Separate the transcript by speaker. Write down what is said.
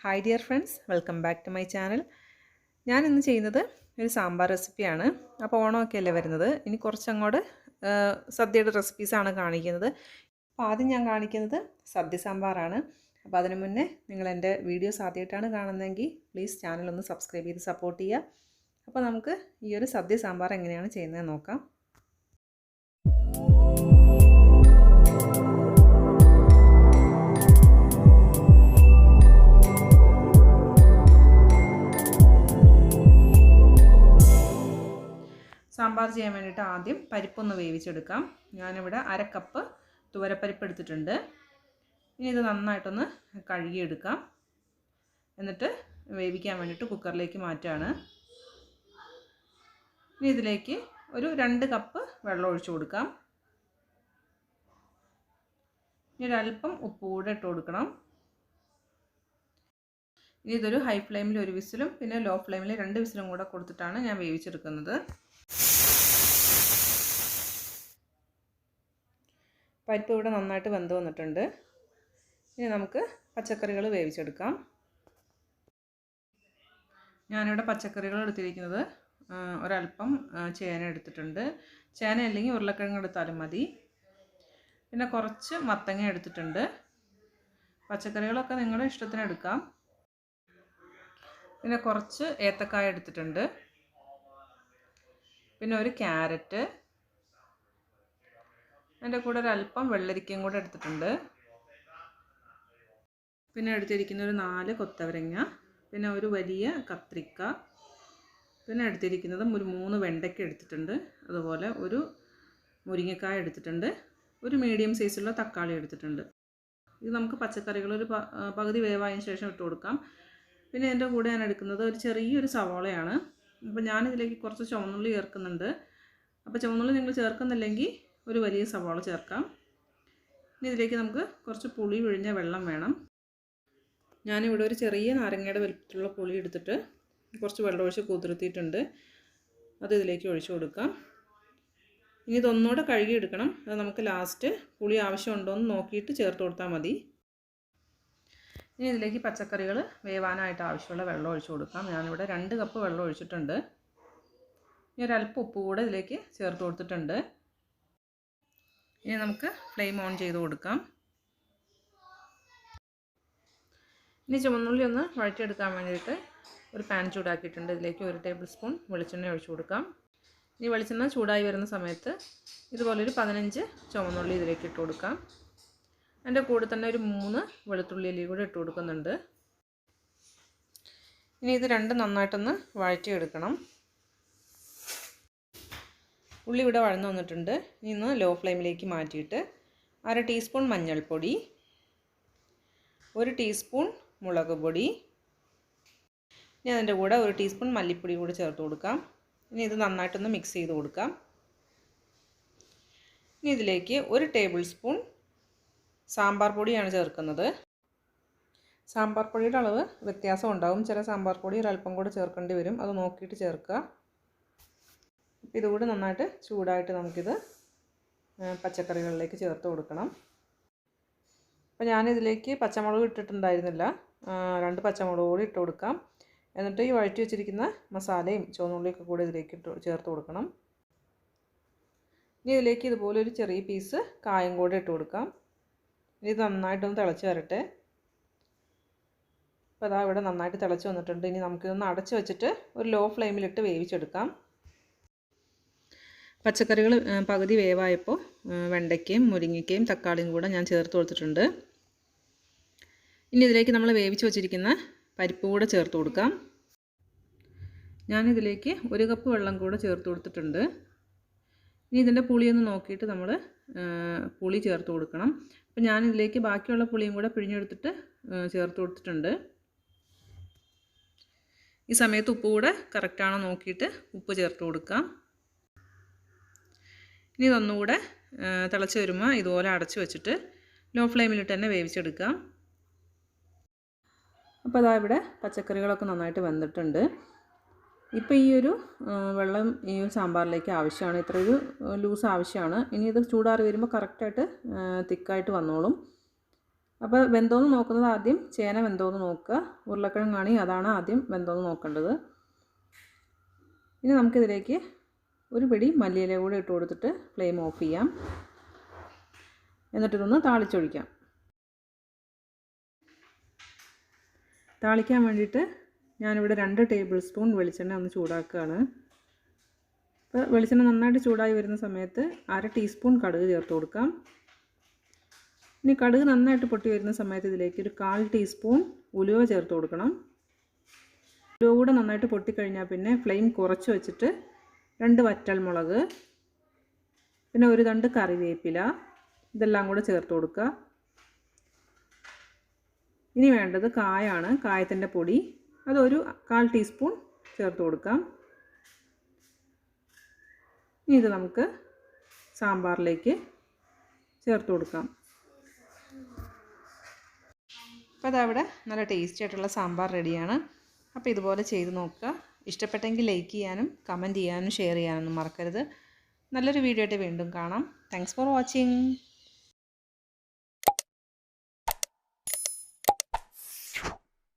Speaker 1: Hi dear friends, welcome back to my channel. ഞാൻ ഇന്ന് ചെയ്യുന്നത് ഒരു സാമ്പാർ റെസിപ്പിയാണ്. അപ്പോൾ ഓണമൊക്കെ അല്ലേ വരുന്നത്, ഇനി കുറച്ചങ്ങോട്ട് സദ്യയുടെ റെസിപ്പീസാണ് കാണിക്കുന്നത്. അപ്പോൾ ആദ്യം ഞാൻ കാണിക്കുന്നത് സദ്യ സാമ്പാറാണ്. അപ്പോൾ അതിനു മുന്നേ നിങ്ങൾ എൻ്റെ വീഡിയോസ് ആദ്യമായിട്ടാണ് കാണുന്നതെങ്കിൽ പ്ലീസ് ചാനലൊന്ന് സബ്സ്ക്രൈബ് ചെയ്ത് സപ്പോർട്ട് ചെയ്യുക. അപ്പോൾ നമുക്ക് ഈ ഒരു സദ്യ സാമ്പാർ എങ്ങനെയാണ് ചെയ്യുന്നത് നോക്കാം. സാമ്പാർ ചെയ്യാൻ വേണ്ടിയിട്ട് ആദ്യം പരിപ്പൊന്ന് വേവിച്ചെടുക്കാം. ഞാനിവിടെ 1/2 കപ്പ് തുവരപ്പരിപ്പ് എടുത്തിട്ടുണ്ട്. ഇനി ഇത് നന്നായിട്ടൊന്ന് കഴുകിയെടുക്കാം. എന്നിട്ട് വേവിക്കാൻ വേണ്ടിയിട്ട് കുക്കറിലേക്ക് മാറ്റുകയാണ്. ഇനി ഇതിലേക്ക് ഒരു 2 കപ്പ് വെള്ളം ഒഴിച്ചു കൊടുക്കാം. ഇനി ഒരല്പം ഉപ്പ് കൂടെ ഇട്ട് കൊടുക്കണം. ഇനി ഇതൊരു ഹൈ ഫ്ലെയിമിൽ 1 വിസിലും പിന്നെ ലോ ഫ്ലെയിമിൽ 2 വിസിലും കൂടെ കൊടുത്തിട്ടാണ് ഞാൻ വേവിച്ചെടുക്കുന്നത്. പരിപ്പ് ഇവിടെ നന്നായിട്ട് വെന്ത് വന്നിട്ടുണ്ട്. ഇനി നമുക്ക് പച്ചക്കറികൾ വേവിച്ചെടുക്കാം. ഞാനിവിടെ പച്ചക്കറികൾ എടുത്തിരിക്കുന്നത് ഒരല്പം ചേന എടുത്തിട്ടുണ്ട്. ചേന അല്ലെങ്കിൽ ഉരുളക്കിഴങ്ങ് എടുത്താലും മതി. പിന്നെ കുറച്ച് മത്തങ്ങ എടുത്തിട്ടുണ്ട്. പച്ചക്കറികളൊക്കെ നിങ്ങളുടെ ഇഷ്ടത്തിന് എടുക്കാം. പിന്നെ കുറച്ച് ഏത്തക്കായ എടുത്തിട്ടുണ്ട്. പിന്നെ ഒരു ക്യാരറ്റ്, അതിൻ്റെ കൂടെ ഒരല്പം വെള്ളരിക്കയും കൂടെ എടുത്തിട്ടുണ്ട്. പിന്നെ എടുത്തിരിക്കുന്ന ഒരു 4 കൊത്തവരങ്ങ, പിന്നെ ഒരു വലിയ കത്രിക്ക, പിന്നെ എടുത്തിരിക്കുന്നത് ഒരു 3 വെണ്ടയ്ക്ക എടുത്തിട്ടുണ്ട്. അതുപോലെ ഒരു മുരിങ്ങക്കായ എടുത്തിട്ടുണ്ട്. ഒരു മീഡിയം സൈസുള്ള തക്കാളി എടുത്തിട്ടുണ്ട്. ഇത് നമുക്ക് പച്ചക്കറികൾ ഒരു പകുതി വേവായതിനു ശേഷം ഇട്ട് കൊടുക്കാം. പിന്നെ എൻ്റെ കൂടെ ഞാൻ എടുക്കുന്നത് ഒരു ചെറിയൊരു സവാളയാണ്. അപ്പോൾ ഞാനിതിലേക്ക് കുറച്ച് ചുവന്നുള്ളി ചേർക്കുന്നുണ്ട്. അപ്പോൾ ചുവന്നുള്ളി നിങ്ങൾ ചേർക്കുന്നില്ലെങ്കിൽ ഒരു വലിയ സവാള ചേർക്കാം. ഇനി ഇതിലേക്ക് നമുക്ക് കുറച്ച് പുളി പിഴിഞ്ഞ വെള്ളം വേണം. ഞാനിവിടെ ഒരു ചെറിയ നാരങ്ങയുടെ വലുപ്പത്തിലുള്ള പുളി എടുത്തിട്ട് കുറച്ച് വെള്ളം ഒഴിച്ച് കുതിർത്തിയിട്ടുണ്ട്. അത് ഇതിലേക്ക് ഒഴിച്ചു കൊടുക്കാം. ഇനി ഇതൊന്നുകൂടെ കഴുകിയെടുക്കണം. അത് നമുക്ക് ലാസ്റ്റ് പുളി ആവശ്യമുണ്ടോ എന്ന് നോക്കിയിട്ട് ചേർത്ത് കൊടുത്താൽ മതി. ഇനി ഇതിലേക്ക് പച്ചക്കറികൾ വേവാനായിട്ട് ആവശ്യമുള്ള വെള്ളം ഒഴിച്ചു കൊടുക്കാം. ഞാനിവിടെ 2 കപ്പ് വെള്ളം ഒഴിച്ചിട്ടുണ്ട്. ഇനി ഒരല്പം ഉപ്പ് കൂടെ ഇതിലേക്ക് ചേർത്ത് കൊടുത്തിട്ടുണ്ട്. ഇനി നമുക്ക് ഫ്ലെയിം ഓൺ ചെയ്ത് കൊടുക്കാം. ഇനി ചുവന്നുള്ളി ഒന്ന് വഴറ്റിയെടുക്കാൻ വേണ്ടിയിട്ട് ഒരു പാൻ ചൂടാക്കിയിട്ടുണ്ട്. ഇതിലേക്ക് 1 ടേബിൾ സ്പൂൺ വെളിച്ചെണ്ണ ഒഴിച്ചു കൊടുക്കാം. ഇനി വെളിച്ചെണ്ണ ചൂടായി വരുന്ന സമയത്ത് ഇതുപോലൊരു 15 ചുവന്നുള്ളി ഇതിലേക്ക് ഇട്ട് കൊടുക്കാം. അതിൻ്റെ കൂടെ തന്നെ ഒരു 3 വെളുത്തുള്ളി അല്ലി കൂടെ ഇട്ട് കൊടുക്കുന്നുണ്ട്. ഇനി ഇത് രണ്ടും നന്നായിട്ടൊന്ന് വഴറ്റിയെടുക്കണം. ഉള്ളി ഇവിടെ വഴന്നു വന്നിട്ടുണ്ട്. ഇനി ഒന്ന് ലോ ഫ്ലെയിമിലേക്ക് മാറ്റിയിട്ട് 1/2 ടീസ്പൂൺ മഞ്ഞൾപ്പൊടി, 1 ടീസ്പൂൺ മുളക് പൊടി, ഇനി അതിൻ്റെ കൂടെ 1 ടീസ്പൂൺ മല്ലിപ്പൊടി കൂടി ചേർത്ത് കൊടുക്കാം. ഇനി ഇത് നന്നായിട്ടൊന്ന് മിക്സ് ചെയ്ത് കൊടുക്കാം. ഇനി ഇതിലേക്ക് 1 ടേബിൾ സ്പൂൺ സാമ്പാർ പൊടിയാണ് ചേർക്കുന്നത്. സാമ്പാർ പൊടിയുടെ അളവ് വ്യത്യാസം ഉണ്ടാകും. ചില സാമ്പാർ പൊടി ഒരല്പം കൂടെ ചേർക്കേണ്ടി വരും. അത് നോക്കിയിട്ട് ചേർക്കുക. ഇതുകൂടി നന്നായിട്ട് ചൂടായിട്ട് നമുക്കിത് പച്ചക്കറികളിലേക്ക് ചേർത്ത് കൊടുക്കണം. അപ്പോൾ ഞാനിതിലേക്ക് പച്ചമുളക് ഇട്ടിട്ടുണ്ടായിരുന്നില്ല. 2 പച്ചമുളക് കൂടി ഇട്ട് കൊടുക്കാം. എന്നിട്ട് ഈ വഴറ്റി വെച്ചിരിക്കുന്ന മസാലയും ചുവന്നുള്ളിയൊക്കെ കൂടി ഇതിലേക്ക് ചേർത്ത് കൊടുക്കണം. ഇനി ഇതിലേക്ക് ഇതുപോലെ ഒരു ചെറിയ പീസ് കായം കൂടി ഇട്ട് കൊടുക്കാം. ഇത് നന്നായിട്ടൊന്ന് തിളച്ച് വരട്ടെ. അപ്പോൾ അതാ ഇവിടെ നന്നായിട്ട് തിളച്ച് വന്നിട്ടുണ്ട്. ഇനി നമുക്കിതൊന്ന് അടച്ച് വെച്ചിട്ട് ഒരു ലോ ഫ്ലെയിമിലിട്ട് വേവിച്ചെടുക്കാം. പച്ചക്കറികൾ പകുതി വേവായപ്പോൾ വെണ്ടയ്ക്കയും മുരിങ്ങയ്ക്കയും തക്കാളിയും കൂടെ ഞാൻ ചേർത്ത് കൊടുത്തിട്ടുണ്ട്. ഇനി ഇതിലേക്ക് നമ്മൾ വേവിച്ച് വെച്ചിരിക്കുന്ന പരിപ്പ് കൂടെ ചേർത്ത് കൊടുക്കാം. ഞാനിതിലേക്ക് 1 കപ്പ് വെള്ളം കൂടെ ചേർത്ത് കൊടുത്തിട്ടുണ്ട്. ഇനി ഇതിൻ്റെ പുളിയൊന്ന് നോക്കിയിട്ട് നമ്മൾ പുളി ചേർത്ത് കൊടുക്കണം. അപ്പോൾ ഞാനിതിലേക്ക് ബാക്കിയുള്ള പുളിയും കൂടെ പിഴിഞ്ഞെടുത്തിട്ട് ചേർത്ത് കൊടുത്തിട്ടുണ്ട്. ഈ സമയത്ത് ഉപ്പ് കൂടെ കറക്റ്റാണോ നോക്കിയിട്ട് ഉപ്പ് ചേർത്ത് കൊടുക്കാം. ഇനി ഇതൊന്നുകൂടെ തിളച്ച് വരുമ്പോൾ ഇതുപോലെ അടച്ച് വെച്ചിട്ട് ലോ ഫ്ലെയിമിലിട്ട് തന്നെ വേവിച്ചെടുക്കാം. അപ്പോൾ അതാ ഇവിടെ പച്ചക്കറികളൊക്കെ നന്നായിട്ട് വെന്തിട്ടുണ്ട്. ഇപ്പോൾ ഈ ഒരു വെള്ളം ഈ ഒരു സാമ്പാറിലേക്ക് ആവശ്യമാണ്. ഇത്രയൊരു ലൂസ് ആവശ്യമാണ്. ഇനി ഇത് ചൂടാറി വരുമ്പോൾ കറക്റ്റായിട്ട് തിക്കായിട്ട് വന്നോളും. അപ്പോൾ വെന്തോന്ന് നോക്കുന്നത് ആദ്യം ചേന വെന്തോന്ന് നോക്കുക. ഉരുളക്കിഴങ്ങാണെങ്കിൽ അതാണ് ആദ്യം വെന്തോന്ന് നോക്കേണ്ടത്. ഇനി നമുക്കിതിലേക്ക് ഒരു പിടി മല്ലിയില കൂടി ഇട്ട് കൊടുത്തിട്ട് ഫ്ലെയിം ഓഫ് ചെയ്യാം. എന്നിട്ടിതൊന്ന് താളിച്ചൊഴിക്കാം. താളിക്കാൻ വേണ്ടിയിട്ട് ഞാനിവിടെ 2 ടേബിൾ സ്പൂൺ വെളിച്ചെണ്ണ ഒന്ന് ചൂടാക്കുകയാണ്. അപ്പോൾ വെളിച്ചെണ്ണ നന്നായിട്ട് ചൂടായി വരുന്ന സമയത്ത് 1/2 ടീസ്പൂൺ കടുക് ചേർത്ത് കൊടുക്കാം. ഇനി കടുക് നന്നായിട്ട് പൊട്ടി വരുന്ന സമയത്ത് ഇതിലേക്ക് ഒരു 1/4 ടീസ്പൂൺ ഉലുവ ചേർത്ത് കൊടുക്കണം. ഉലുവ കൂടെ നന്നായിട്ട് പൊട്ടിക്കഴിഞ്ഞാൽ പിന്നെ ഫ്ലെയിം കുറച്ച് വെച്ചിട്ട് 2 വറ്റൽമുളക്, പിന്നെ ഒരു തണ്ട് കറിവേപ്പില, ഇതെല്ലാം കൂടെ ചേർത്ത് കൊടുക്കുക. ഇനി വേണ്ടത് കായാണ്, കായത്തിൻ്റെ പൊടി, അതൊരു 1/4 ടീസ്പൂൺ ചേർത്ത് കൊടുക്കാം. ഇനി ഇത് നമുക്ക് സാമ്പാറിലേക്ക് ചേർത്ത് കൊടുക്കാം. അപ്പോൾ അതവിടെ നല്ല ടേസ്റ്റി ആയിട്ടുള്ള സാമ്പാർ റെഡിയാണ്. അപ്പോൾ ഇതുപോലെ ചെയ്ത് നോക്കുക. ഇഷ്ടപ്പെട്ടെങ്കിൽ ലൈക്ക് ചെയ്യാനും കമൻറ്റ് ചെയ്യാനും ഷെയർ ചെയ്യാനൊന്നും മറക്കരുത്. നല്ലൊരു വീഡിയോ ആയിട്ട് വീണ്ടും കാണാം. Thanks for watching.